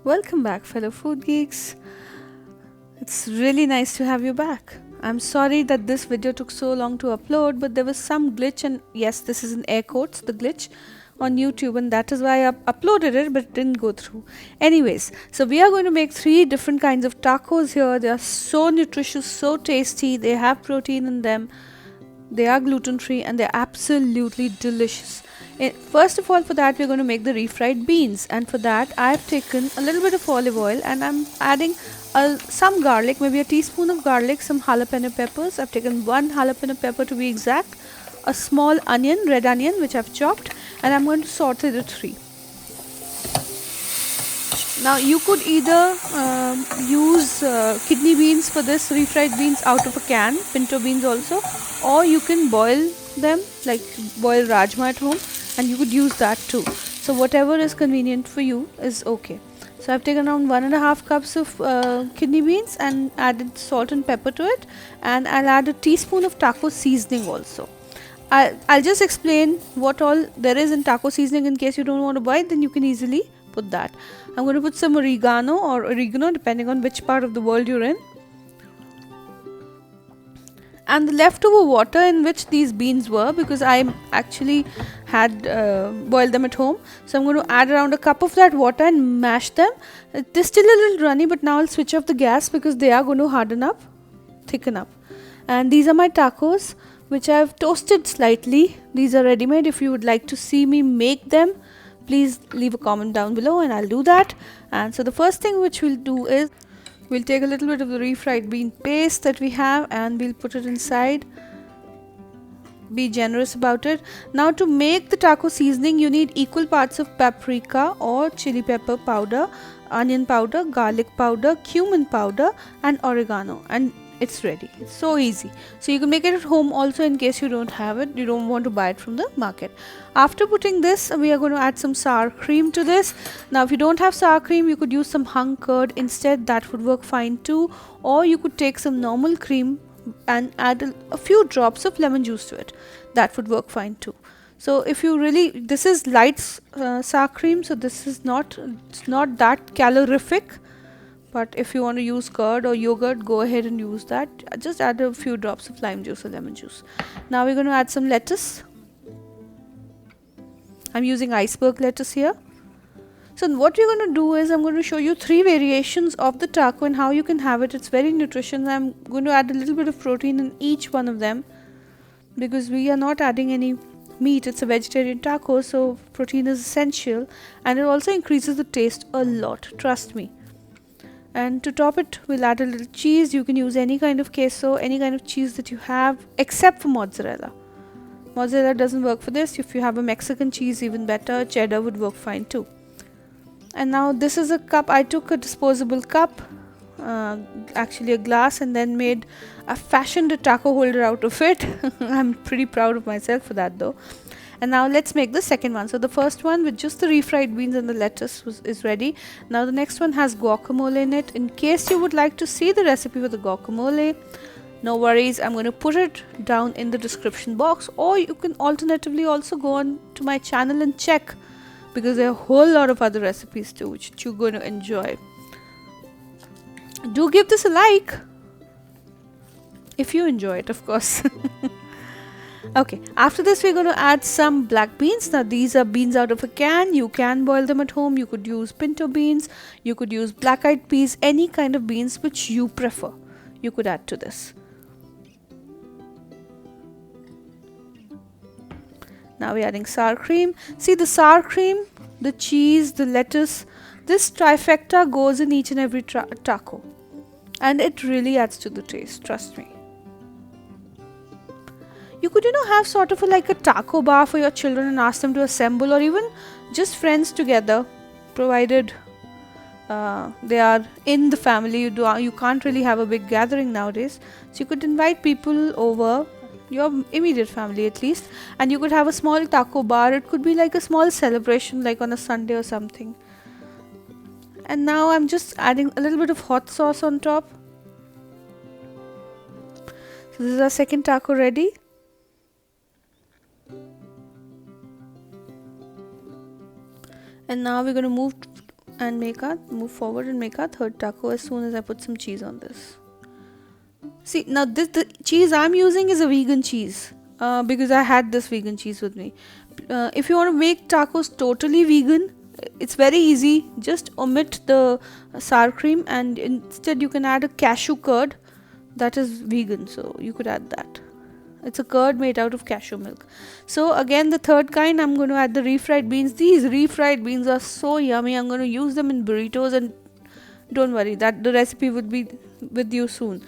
Welcome back, fellow food geeks. It's really nice to have you back. I'm sorry that this video took so long to upload, but there was some glitch, and yes, this is in air quotes, the glitch on YouTube, and that is why I uploaded it, but it didn't go through. Anyways, so we are going to make 3 different kinds of tacos here. They are so nutritious, so tasty, they have protein in them, they are gluten free, and they're absolutely delicious. First of all, for that we're going to make the refried beans, and for that I've taken a little bit of olive oil and I'm adding some garlic, maybe a teaspoon of garlic, some jalapeno peppers. I've taken 1 jalapeno pepper to be exact, a small onion, red onion, which I've chopped, and I'm going to saute the 3. Now you could either use kidney beans for this, refried beans out of a can, pinto beans also, or you can boil them, like boil rajma at home, and you could use that too. So whatever is convenient for you is okay. So I've taken around 1.5 cups of kidney beans and added salt and pepper to it, and I'll add a teaspoon of taco seasoning also. I'll just explain what all there is in taco seasoning in case you don't want to buy it, then you can easily put that. I'm going to put some oregano depending on which part of the world you're in, and the leftover water in which these beans were, because I actually had boiled them at home, so I'm going to add around a cup of that water and mash them. It is still a little runny, but now I'll switch off the gas because they are going to harden up, thicken up. And these are my tacos, which I've toasted slightly. These are ready made. If you would like to see me make them, please leave a comment down below and I'll do that. And so the first thing which we'll do is we'll take a little bit of the refried bean paste that we have and we'll put it inside. Be generous about it. Now to make the taco seasoning, you need equal parts of paprika or chili pepper powder, onion powder, garlic powder, cumin powder and oregano, and it's ready. It's so easy. So you can make it at home also in case you don't have it, you don't want to buy it from the market. After putting this, we are going to add some sour cream to this. Now if you don't have sour cream, you could use some hung curd instead, that would work fine too, or you could take some normal cream and add a few drops of lemon juice to it, that would work fine too. So if you really, this is light sour cream, so this is not, it's not that calorific, but if you want to use curd or yogurt, go ahead and use that. Just add a few drops of lime juice or lemon juice. Now we're going to add some lettuce. I'm using iceberg lettuce here. So what we're going to do is I'm going to show you 3 variations of the taco and how you can have it. It's very nutritious. I'm going to add a little bit of protein in each one of them because we are not adding any meat. It's a vegetarian taco, so protein is essential, and it also increases the taste a lot, trust me. And to top it, we'll add a little cheese. You can use any kind of queso, any kind of cheese that you have, except for mozzarella. Mozzarella doesn't work for this. If you have a Mexican cheese, even better. Cheddar would work fine too. And now this is a cup. I took a disposable cup, actually a glass, and then fashioned a taco holder out of it. I'm pretty proud of myself for that though. And now let's make the second one. So the first one with just the refried beans and the lettuce is ready. Now the next one has guacamole in it. In case you would like to see the recipe for the guacamole, no worries, I'm going to put it down in the description box, or you can alternatively also go on to my channel and check, because there are a whole lot of other recipes too which you're going to enjoy. Do give this a like if you enjoy it, of course. Okay, after this we're going to add some black beans. Now these are beans out of a can. You can boil them at home. You could use pinto beans, you could use black eyed peas, any kind of beans which you prefer, you could add to this. Now we're adding sour cream. See, the sour cream, the cheese, the lettuce, this trifecta goes in each and every taco, and it really adds to the taste, trust me. You could, have sort of like a taco bar for your children and ask them to assemble, or even just friends together, provided they are in the family. You can't really have a big gathering nowadays, so you could invite people over, your immediate family at least, and you could have a small taco bar. It could be like a small celebration, like on a Sunday or something. And now I'm just adding a little bit of hot sauce on top. So this is our second taco ready. And now we're going to move and move forward and make our third taco as soon as I put some cheese on this. See, now the cheese I'm using is a vegan cheese because I had this vegan cheese with me. If you want to make tacos totally vegan, it's very easy. Just omit the sour cream and instead you can add a cashew curd that is vegan. So you could add that. It's a curd made out of cashew milk. So again, the third kind, I'm going to add the refried beans. These refried beans are so yummy. I'm going to use them in burritos, and don't worry, that the recipe would be with you soon.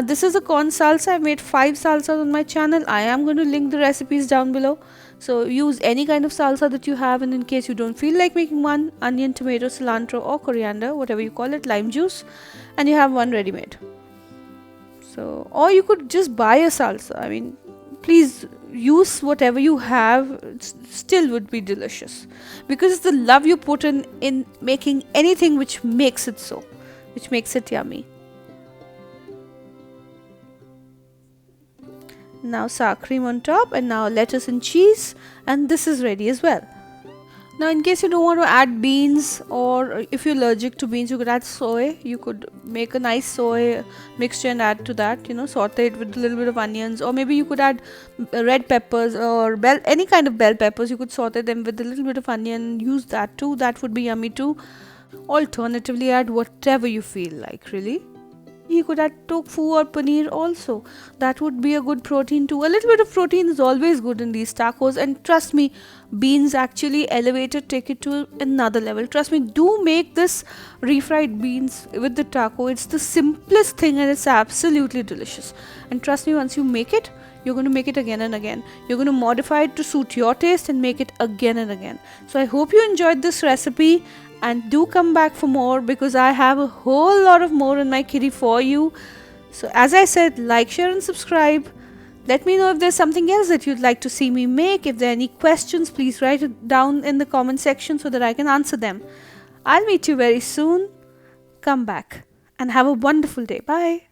This is a corn salsa. I've made 5 salsas on my channel. I am going to link the recipes down below. So use any kind of salsa that you have, and in case you don't feel like making one, onion, tomato, cilantro or coriander, whatever you call it, lime juice, and you have one ready made. So, or you could just buy a salsa. I mean, please use whatever you have. It still would be delicious because it's the love you put in making anything which makes it so, which makes it yummy. Now sour cream on top, and now lettuce and cheese, and this is ready as well. Now in case you don't want to add beans, or if you're allergic to beans, you could add soy. You could make a nice soy mixture and add to that, saute it with a little bit of onions, or maybe you could add red peppers or any kind of bell peppers. You could saute them with a little bit of onion, use that too. That would be yummy too. Alternatively, add whatever you feel like, really. You could add tofu or paneer also. That would be a good protein too. A little bit of protein is always good in these tacos, and trust me, beans actually elevate it, take it to another level. Trust me, do make this refried beans with the taco. It's the simplest thing and it's absolutely delicious. And trust me, once you make it, you're going to make it again and again. You're going to modify it to suit your taste and make it again and again. So I hope you enjoyed this recipe, and do come back for more because I have a whole lot of more in my kitty for you. So as I said, like, share and subscribe. Let me know if there's something else that you'd like to see me make. If there are any questions, please write it down in the comment section so that I can answer them. I'll meet you very soon. Come back and have a wonderful day. Bye.